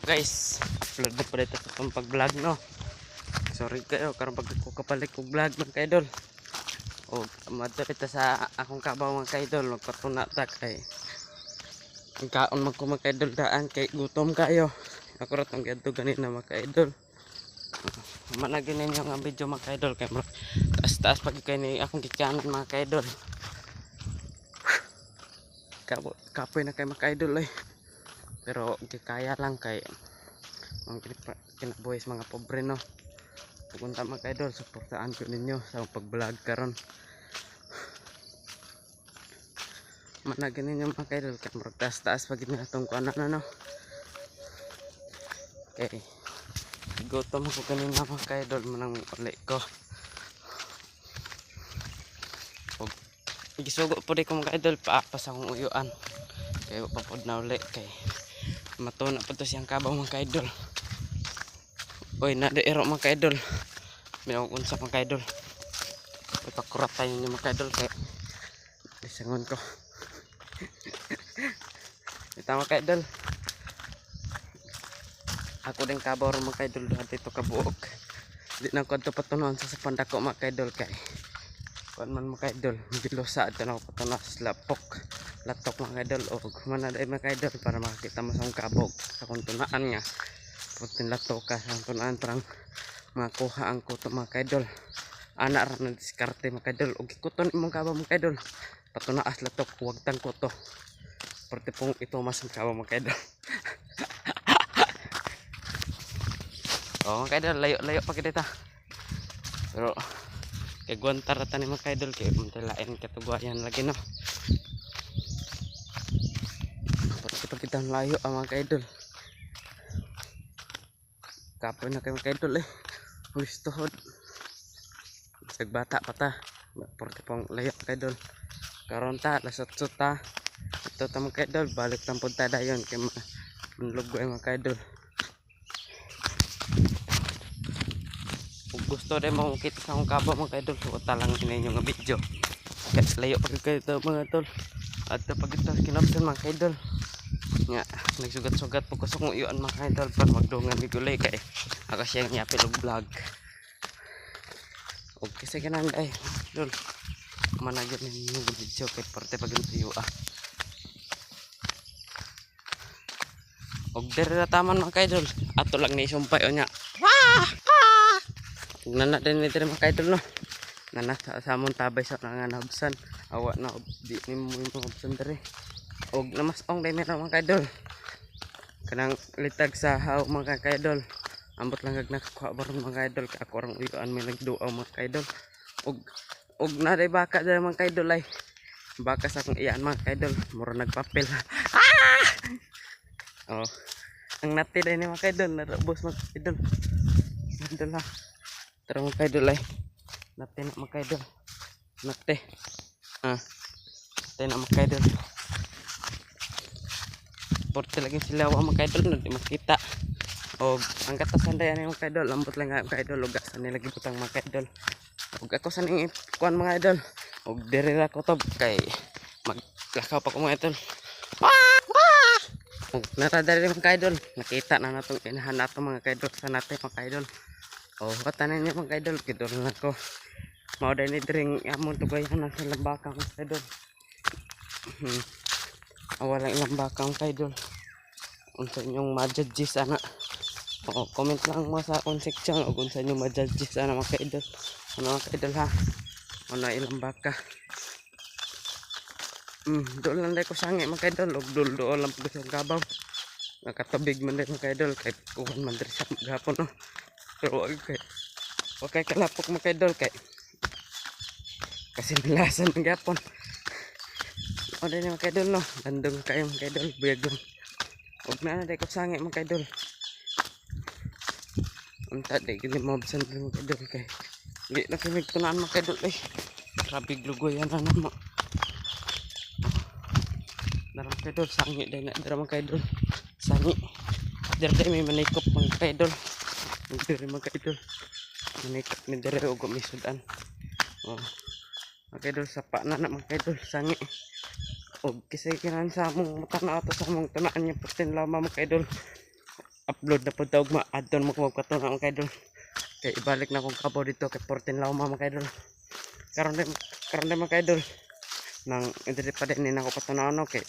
Guys, upload na pala ito sa pag-vlog, no. Sorry kayo karon pag ko kapalit og vlog mga kaidol. O madto ito sa akong kabaw mga kaidol, magpatuna ta kay ang kaon man ko mga kaidol daan kay gutom kayo. Ako ra tong gadto ganina mga kaidol. Managin ninyo ang video mga kaidol kay taas-taas pag kay ni akong gikanan mga kaidol. Kapoy na kay mga kaidol eh. Pero kaya lang kay ang kinabuhis mga pobre, no. Pupunta mga kaidol, suportaan ko ninyo sa pag-vlog karon. Managin ninyo mga kaidol kay taas-taas pag ginatong ko ano, no. Okay, gutom ako kanina mga kaidol, manang uli ko. Gisugo po di ko mga kaidol, paapas akong uyuan kay papod na uli kay matuna pa to siyang kabaw mga kaidol. Uy, nadairo mga kaidol, minauunsa mga kaidol. Ipakurat tayo niyo mga kaidol kay isangon ko. Ito mga kaidol, ako din kabaw rin mga kaidol dito kabuok. Di na ko ito patunuan sa pandako mga kaidol kay kuan man mga kaidol, gilusa ito na ko patunuan sa latok mga kaidol. O kumana dahil mga kaidol para makakita mo sa kabog sa kuntunaan nga putin latok ka sa kuntunaan parang makuha ang kuto mga kaidol. Anak ra na diskarte mga kaidol o gikuton imong kabaw mga kaidol patunaas latok huwag tang kuto pwede pong ito mas ang kabaw mga kaidol. O mga kaidol, layo pa kita pero kay guantar ta ni mga kaidol kay lain katugwayan lagi, no. Pwede pa kita layo ang mga kaidol. Kapoy na kayo mga kaidol eh. Gustohod sagbata pa ta pwede pong layo kaidol. Karon ta lasot-sot ta ito ta mga kaidol, balik lang po ta dayon kay manlugo ay mga kaidol. Gusto rin makikita sa akong kabaw mga kaidol, suota lang ninyo nga video kasi layo pag kayo mga tol. At pag ito kinopsan mga kaidol nga nagsugat-sugat po ko sa kong iyon mga kaidol para magdungan ni gulay kay ako siya nga apil og vlog. O kasi kanan ay dol managyan ninyo video kay parte pag ito og dere na taman mga kaidol ato lang ni sumpay o nya. Nana din ni mga kaidol, no. Nana sa among tabay sa nga nabsan. Awa na di ni mo mabsan dere. Og namas ong dai meron mga kaidol. Kanang litag sa haw mga kaidol. Ambot lang gag nakakuha baron mga kaidol kay ako rang uyuan may nagduaw mga kaidol. Og na dai baka dere mga kaidol ay. Baka sa akong iyaan mga kaidol, mura nagpapel. Oh. Ang nati dai ni mga kaidol, narabos mga kaidol. Kaidol ha. Tara mga kaidol ay nate na mga kaidol nate na mga kaidol porte lagi sila wa mga kaidol na di makita o ang katasan dayan mga kaidol lambot lang nga mga kaidol o gasan nila gibutang mga kaidol o ako sa ning kuan mga kaidol o dirira ko to kay maglakaw pa ko mga kaidol o natadari mga kaidol nakita na natong inahan nato mga kaidol sa nate mga kaidol. Oh, katanan niya mga kaidol, kidol na ko. Mao dai ni dring amon tugayan na sa lambaka mga kaidol. Awalang lambaka mga kaidol. Unsa inyong ma-judges ana? O comment lang mo sa akong section og unsa inyong ma-judges ana mga kaidol. Ano mga kaidol ha? Ano ilang baka? Doon lang dai ko sangi mga kaidol, og dool lang pud sa gabaw. Nakatabig man dai mga kaidol kay kuwan man diri sa gapon, no. Pero okay kalapok mga kaidol kay kasi nilasan ng gapon. O din mga kaidol, no. Landong kayo mga kaidol, buyagong huwag na day ko sangi mga kaidol. Unta day gili mabsan mga kaidol kay hindi na kami tunaan mga kaidol eh. Grabe glugoyan na naman darang kaidol, sangi day na darang mga kaidol, sangi day may manikop mga kaidol. Dere mga kaidol manikap ni dere o gumisudan. Oh mga kaidol sapa na mga kaidol sangi og kasi kinan sa among matanaw to sa among tunaan niya putin lama mga kaidol upload na po daw adton mo kung magpatuna mga kaidol. Kay ibalik na akong kabaw dito kay 14 lauma mga kaidol. Karon din mga kaidol nang hindi pa din ako patunaw kay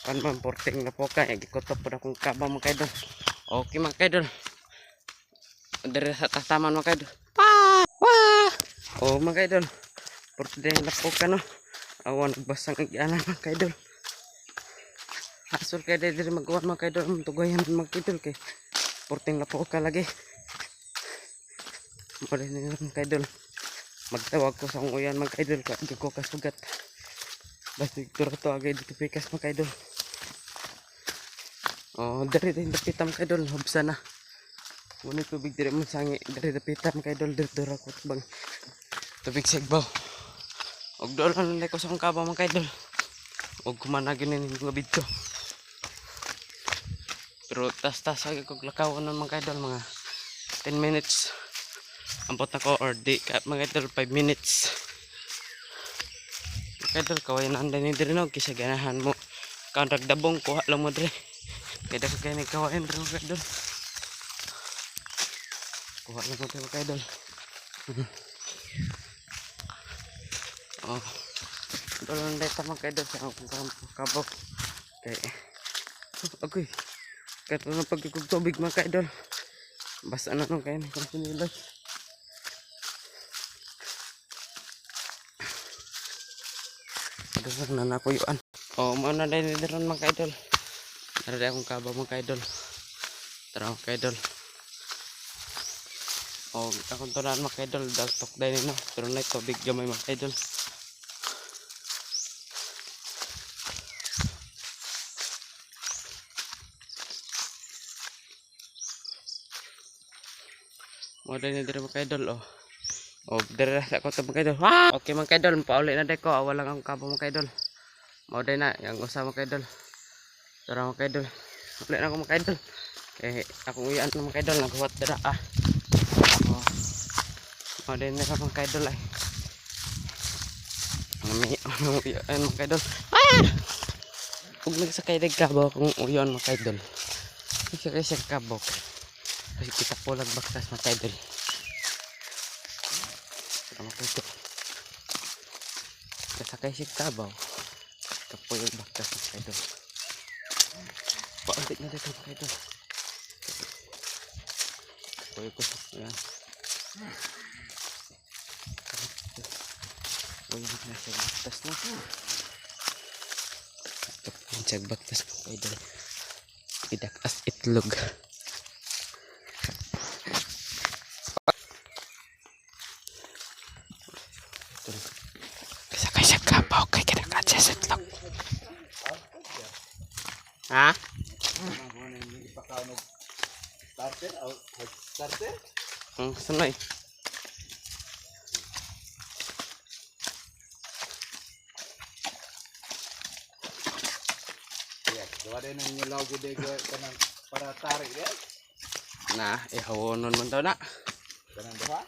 kan man 14 na po kay gikutop po na akong kabaw mga kaidol. Okay mga kaidol. Dari sa taman mga kaidol. Wah! Oh mga kaidol. 14 na po ka no. Awan nagbasang igyanan mga kaidol. Asol kay diri magawan mga kaidol, tugayan mga kaidol kay 14 na po ka lagi. Mali na mga kaidol. Magtawag ko sa akong uyan mga kaidol kay ko kasugat. Basta turo to agay dito pikas mga kaidol. Oh, dari din dapitam mga kaidol, hubsa na. Ngunit tubig diri mo sangi, dari dapitam mga kaidol, dira ko bang tubig sigbaw. Og doon lang ko sa akong kabaw mga kaidol. Og kumanagin ni mga bidyo. Pero tas agad kong lakawan ng mga idol, mga 10 minutes ampot na ko or di ka mga idol 5 minutes mga idol kawayan na andan ni diri no kisa ganahan mo kang ragdabong kuha lang mo diri kaya dapat kayo nagkawayan diri mga idol kuha lang mo diri mga idol. Oh doon dito mga idol sa akong kabaw kay okay kahit na pagkikog tubig mga kaidol basta na nung kayo kung sinilay doon na nakuyuan. O mauna na niliran mga kaidol narali akong kabaw mga kaidol tara mga kaidol o akong tunaan mga kaidol daltok dahil no pero na tubig gamay mga kaidol. Modern na dito mga kaidol oh. O dira sa ko to mga kaidol. Okay mga kaidol, pauli na deko, wala kang kabaw mga kaidol. Modern na yang usa mga kaidol. Tara mga kaidol. Uli na ako mga kaidol. Eh akong uyan mga kaidol naghuwat dira ah. Oh. Modern na mga kaidol ay. Ang uyan mga kaidol. Ug nagsakay dag kabaw kung uyan mga kaidol. Kasi kabaw. Kasi kita pulag baktas mga kaidol. Sama ko ito. Kasakay si kabaw. Kita pulag baktas mga kaidol. Paulit na dito mga kaidol. Pulag ko sa yan. Pulag na siya baktas na. Ito pulag siya baktas mga kaidol. Idak as itlog. Sakay siya kabaw kay kinakat siya sa itlog. Ha? Starter? Sunay. Yes, gawa din ang nyulaw gud kanang para tarik ya. Nah, ihawonon man daw na. Kanang duha.